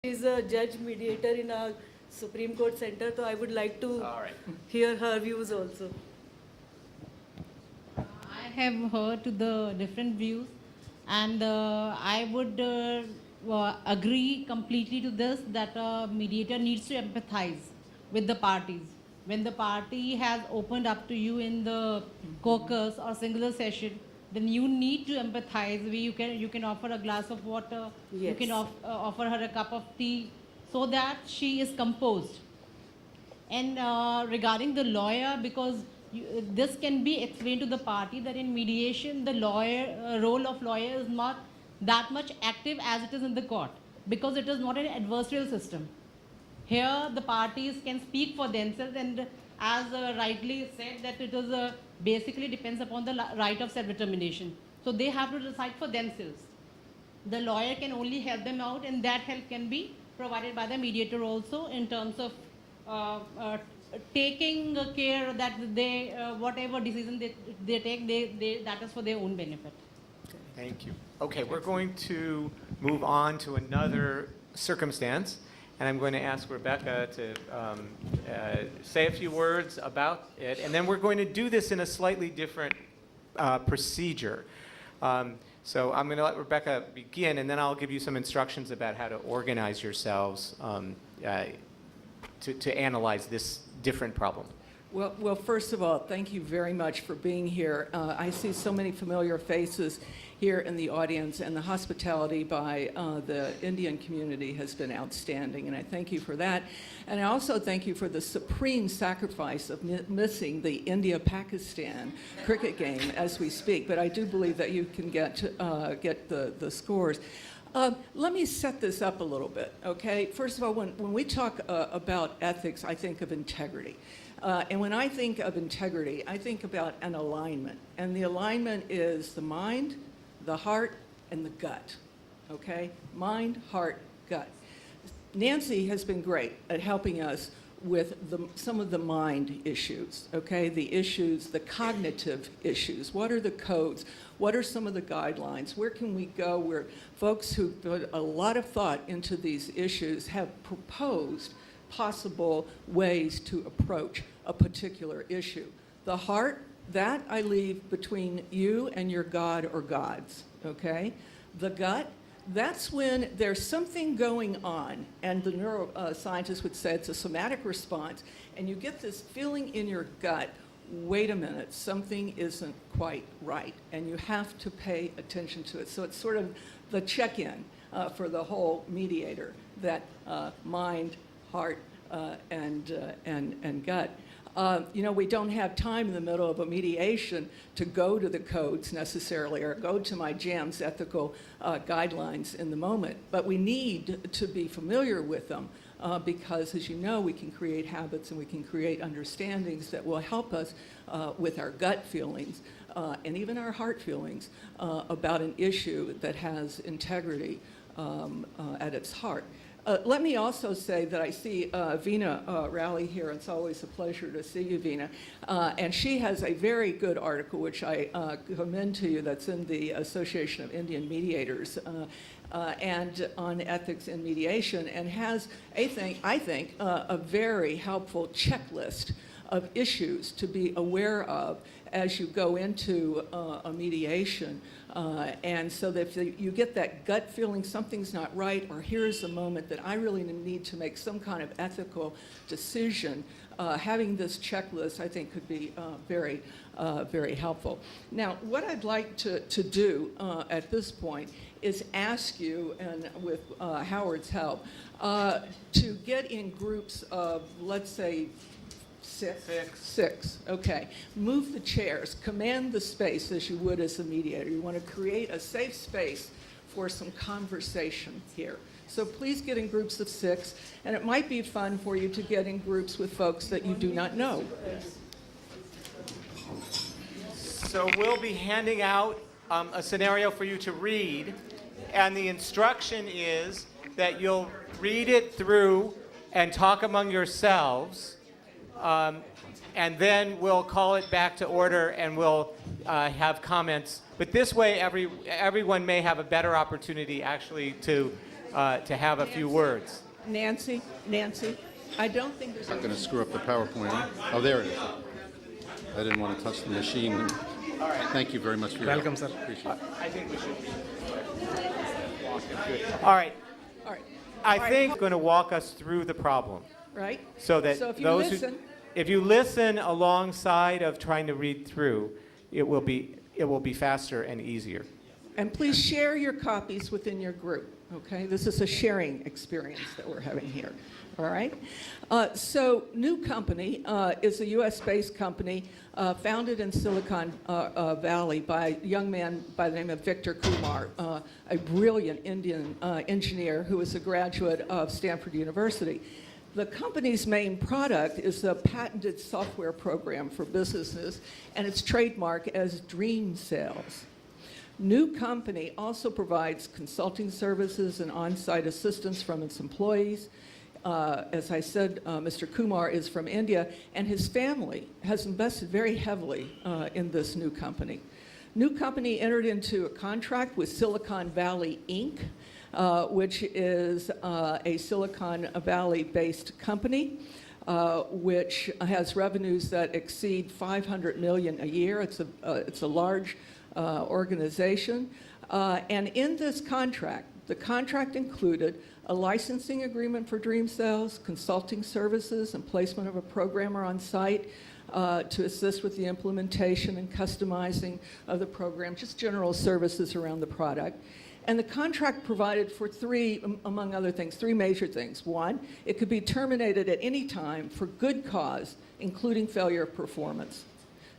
is a judge mediator in our Supreme Court Center, so I would like to hear her views also. I have heard to the different views, and I would agree completely to this that a mediator needs to empathize with the parties. When the party has opened up to you in the caucus or singular session, then you need to empathize. You can offer a glass of water, you Yes. can offer her a cup of tea, so that she is composed. And regarding the lawyer, because this can be explained to the party that in mediation, the role of lawyer is not that much active as it is in the court, because it is not an adversarial system. Here, the parties can speak for themselves, and as rightly said, that it is basically depends upon the right of self-determination. So they have to decide for themselves. The lawyer can only help them out, and that help can be provided by the mediator also in terms of taking care that they whatever decision they take, that is for their own benefit. Thank you. Okay, we're going to move on to another circumstance, and I'm going to ask Rebecca to say a few words about it, and then we're going to do this in a slightly different procedure. So I'm going to let Rebecca begin, and then I'll give you some instructions about how to organize yourselves to analyze this different problem. Well, first of all, thank you very much for being here. I see so many familiar faces here in the audience, and the hospitality by the Indian community has been outstanding, and I thank you for that. And I also thank you for the supreme sacrifice of missing the India-Pakistan cricket game as we speak, but I do believe that you can get the scores. Let me set this up a little bit, okay? First of all, when we talk about ethics, I think of integrity. And when I think of integrity, I think about an alignment. And the alignment is the mind, the heart, and the gut, okay? Mind, heart, gut. Nancy has been great at helping us with some of the mind issues, okay? The issues, the cognitive issues. What are the codes? What are some of the guidelines? Where can we go where folks who put a lot of thought into these issues have proposed possible ways to approach a particular issue? The heart, that I leave between you and your God or gods, okay? The gut, that's when there's something going on, and the neuroscientists would say it's a somatic response, and you get this feeling in your gut, wait a minute, something isn't quite right, and you have to pay attention to it. So it's sort of the check-in for the whole mediator, that mind, heart, and gut. You know, we don't have time in the middle of a mediation to go to the codes necessarily, or go to my JAMS ethical guidelines in the moment, but we need to be familiar with them because, as you know, we can create habits and we can create understandings that will help us with our gut feelings and even our heart feelings about an issue that has integrity at its heart. Let me also say that I see Veena Rowley here. It's always a pleasure to see you, Veena. And she has a very good article, which I commend to you, that's in the Association of Indian Mediators, and on ethics in mediation, and has, I think, a very helpful checklist of issues to be aware of as you go into a mediation. And so that if you get that gut feeling something's not right, or here's a moment that I really need to make some kind of ethical decision, having this checklist, I think, could be very, very helpful. Now, what I'd like to do at this point is ask you, and with Howard's help, to get in groups of, let's say, Six. Okay. Move the chairs. Command the space as you would as a mediator. You want to create a safe space for some conversation here. So please get in groups of 6, and it might be fun for you to get in groups with folks that you do not know. So we'll be handing out a scenario for you to read, and the instruction is that you'll read it through and talk among yourselves. And then we'll call it back to order, and we'll have comments. But this way, everyone may have a better opportunity actually to to have a few words. Nancy, I don't think there's I'm not going to screw up the PowerPoint. Oh, there it is. I didn't want to touch the machine. Thank you very much for your Welcome, help. sir. Appreciate it. I think we should. All right. All right. I think going to walk us through the problem Right? so that So if you those listen- if you listen alongside of trying to read through, it will be faster and easier. And please share your copies within your group, okay? This is a sharing experience that we're having here, all right? So New Company is a US-based company founded in Silicon Valley by a young man by the name of Victor Kumar, a brilliant Indian engineer who was a graduate of Stanford University. The company's main product is a patented software program for businesses, and it's trademarked as Dream Sales. New Company also provides consulting services and on-site assistance from its employees. As I said, Mr. Kumar is from India, and his family has invested very heavily in this New Company. New Company entered into a contract with Silicon Valley Inc., which is a Silicon Valley-based company, which has revenues that exceed $500 million a year. It's a large organization. And in this contract, the contract included a licensing agreement for Dream Sales, consulting services, and placement of a programmer on site to assist with the implementation and customizing of the program, just general services around the product. And the contract provided for three, among other things, three major things. One, it could be terminated at any time for good cause, including failure of performance.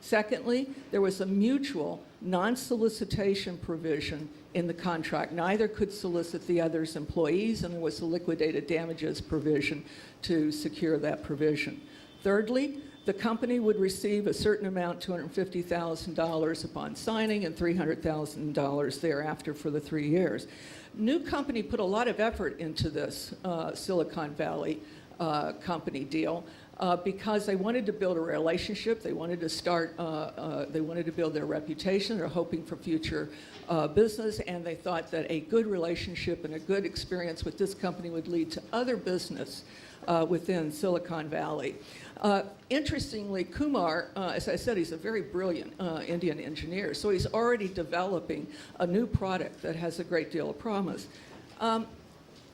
Secondly, there was a mutual non-solicitation provision in the contract. Neither could solicit the other's employees, and there was a liquidated damages provision to secure that provision. Thirdly, the company would receive a certain amount, $250,000 upon signing, and $300,000 thereafter for the 3 years. New Company put a lot of effort into this Silicon Valley company deal because they wanted to build a relationship. They wanted to start. They wanted to build their reputation. They're hoping for future business, and they thought that a good relationship and a good experience with this company would lead to other business within Silicon Valley. Interestingly, Kumar, as I said, he's a very brilliant Indian engineer, so he's already developing a new product that has a great deal of promise.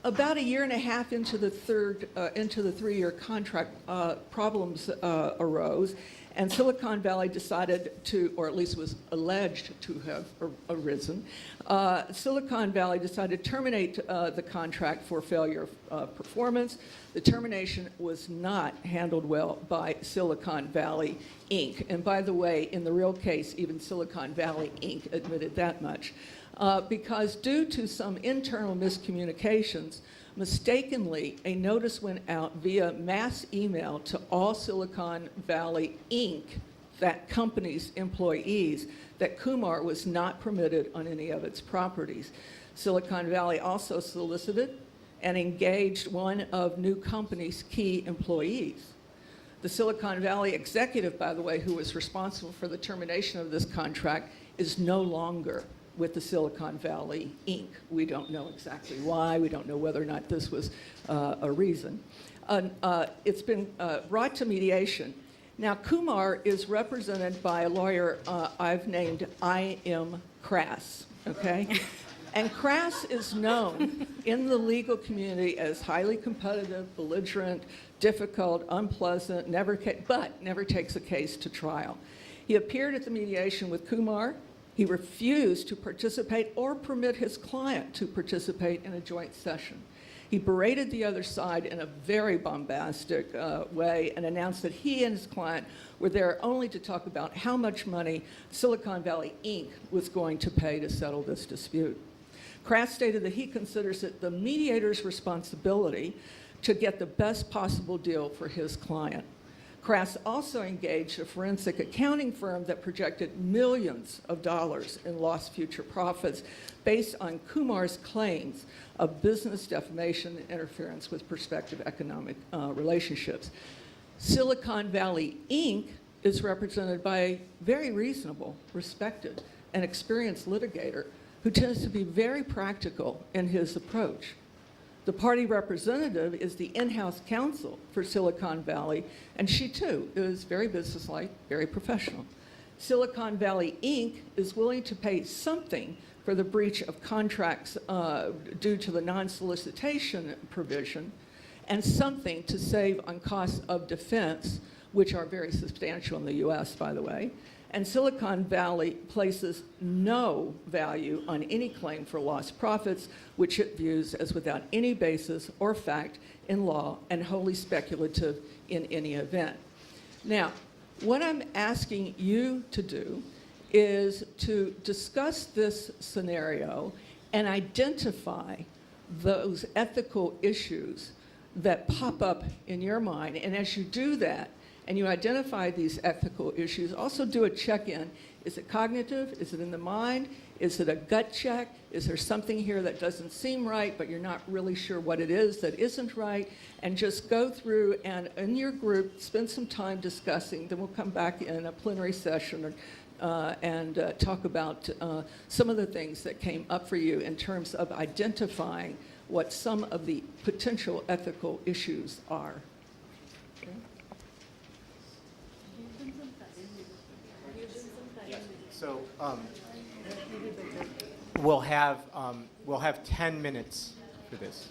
About a year and a half into the 3-year contract, problems arose, and Silicon Valley decided to, or at least was alleged to have arisen, Silicon Valley decided to terminate the contract for failure of performance. The termination was not handled well by Silicon Valley Inc. And by the way, in the real case, even Silicon Valley Inc. admitted that much. Because due to some internal miscommunications, mistakenly, a notice went out via mass email to all Silicon Valley Inc., that company's employees, that Kumar was not permitted on any of its properties. Silicon Valley also solicited and engaged one of New Company's key employees. The Silicon Valley executive, by the way, who was responsible for the termination of this contract, is no longer with the Silicon Valley Inc. We don't know exactly why. We don't know whether or not this was a reason. It's been brought to mediation. Now, Kumar is represented by a lawyer I've named I.M. Crass, okay? And Crass is known in the legal community as highly competitive, belligerent, difficult, unpleasant, but never takes a case to trial. He appeared at the mediation with Kumar. He refused to participate or permit his client to participate in a joint session. He berated the other side in a very bombastic way and announced that he and his client were there only to talk about how much money Silicon Valley Inc. was going to pay to settle this dispute. Crass stated that he considers it the mediator's responsibility to get the best possible deal for his client. Crass also engaged a forensic accounting firm that projected millions of dollars in lost future profits based on Kumar's claims of business defamation and interference with prospective economic relationships. Silicon Valley Inc. is represented by a very reasonable, respected, and experienced litigator who tends to be very practical in his approach. The party representative is the in-house counsel for Silicon Valley, and she too is very businesslike, very professional. Silicon Valley Inc. is willing to pay something for the breach of contracts due to the non-solicitation provision, and something to save on costs of defense, which are very substantial in the US, by the way. And Silicon Valley places no value on any claim for lost profits, which it views as without any basis or fact in law and wholly speculative in any event. Now, what I'm asking you to do is to discuss this scenario and identify those ethical issues that pop up in your mind. And as you do that, and you identify these ethical issues, also do a check-in. Is it cognitive? Is it in the mind? Is it a gut check? Is there something here that doesn't seem right, but you're not really sure what it is that isn't right? And just go through and in your group, spend some time discussing. Then we'll come back in a plenary session and talk about some of the things that came up for you in terms of identifying what some of the potential ethical issues are. Okay? So we'll have 10 minutes for this.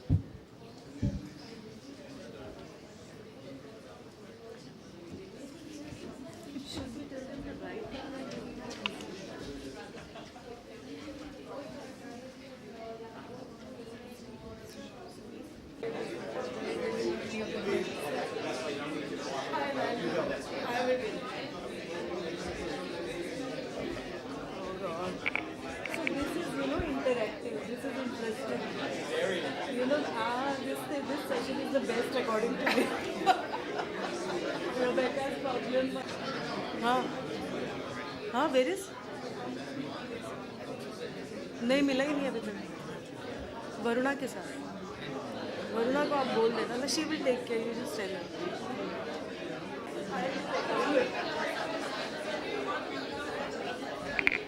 This session is the best according to me. Rebecca's problem. हाँ, where is? नहीं मिला ही नहीं अभी तक. वरुणा के साथ. वरुणा को आप बोल देना ना. She will take care. You just tell her.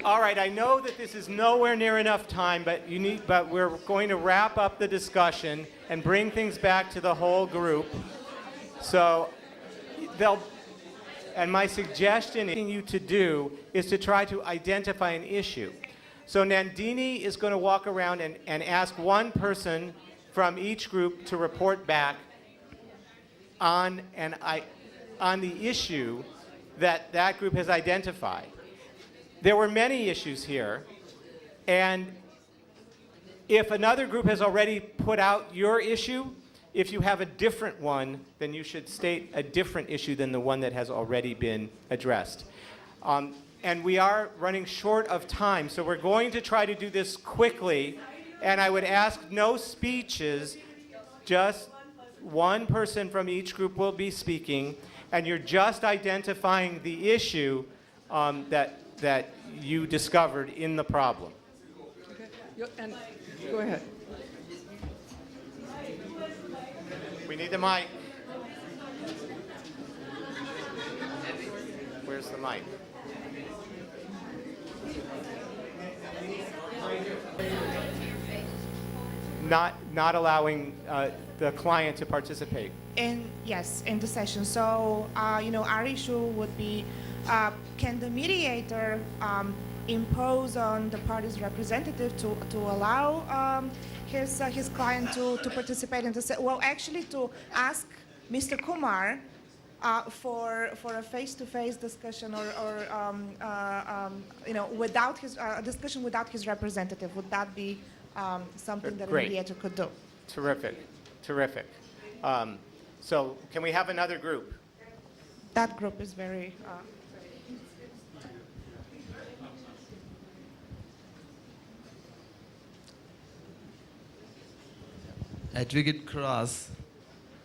All right, I know that this is nowhere near enough time, but we're going to wrap up the discussion and bring things back to the whole group. So and my suggestion you to do is to try to identify an issue. So Nandini is going to walk around and ask one person from each group to report back on the issue that group has identified. There were many issues here, and if another group has already put out your issue, if you have a different one, then you should state a different issue than the one that has already been addressed. And we are running short of time, so we're going to try to do this quickly, and I would ask no speeches, just one person from each group will be speaking, and you're just identifying the issue that you discovered in the problem. Okay. And go ahead. We need the mic. Where's the mic? Not allowing the client to participate. Yes, in the session. So, our issue would be, can the mediator impose on the party's representative to allow his client to participate in the session? Well, actually, to ask Mr. Kumar for a face-to-face discussion or without his discussion without his representative. Would that be something that Great. a mediator could do? Terrific. So can we have another group? That group is very. Advocate Cross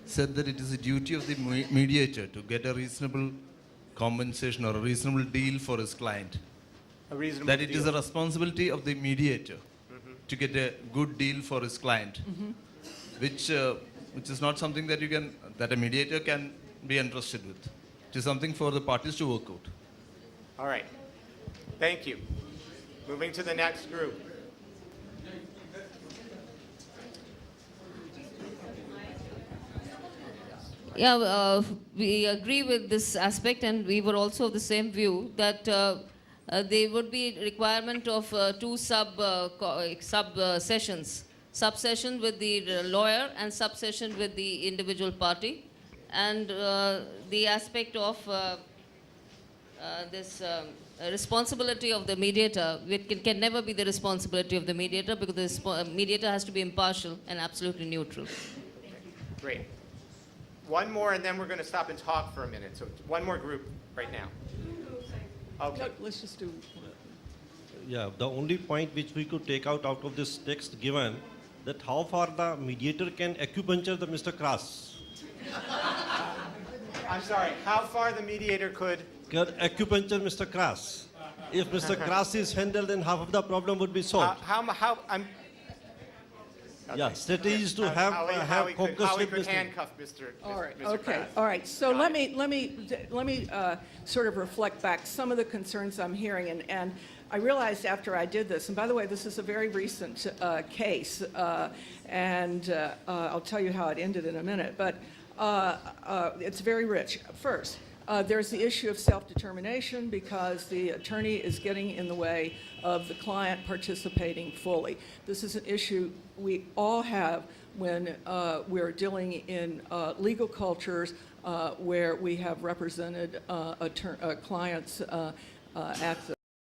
said that it is a duty of the mediator to get a reasonable compensation or a reasonable deal for his client. A reasonable That it is deal. a responsibility of the mediator to get a good deal for his client, which is not something that that a mediator can be entrusted with. It is something for the parties to work out. All right. Thank you. Moving to the next group. Yeah, we agree with this aspect, and we were also of the same view that there would be requirement of two sessions, sub-session with the lawyer and sub-session with the individual party, and the aspect of this responsibility of the mediator. It can never be the responsibility of the mediator, because the mediator has to be impartial and absolutely neutral. Great. One more, and then we're going to stop and talk for a minute. So one more group right now. Okay. No, let's just do. Yeah, the only point which we could take out of this text given, that how far the mediator can acupuncture the Mr. Kras. I'm sorry, how far the mediator could? Can acupuncture Mr. Kras. If Mr. Kras is handled, then half of the problem would be solved. I'm... Yeah, strategies to have how we focused could listening. handcuff Mr. All right. Mr. Okay. Kras. All right. So let me sort of reflect back some of the concerns I'm hearing, and I realized after I did this, and by the way, this is a very recent case, and I'll tell you how it ended in a minute, but it's very rich. First, there's the issue of self-determination, because the attorney is getting in the way of the client participating fully. This is an issue we all have when we're dealing in legal cultures where we have represented clients at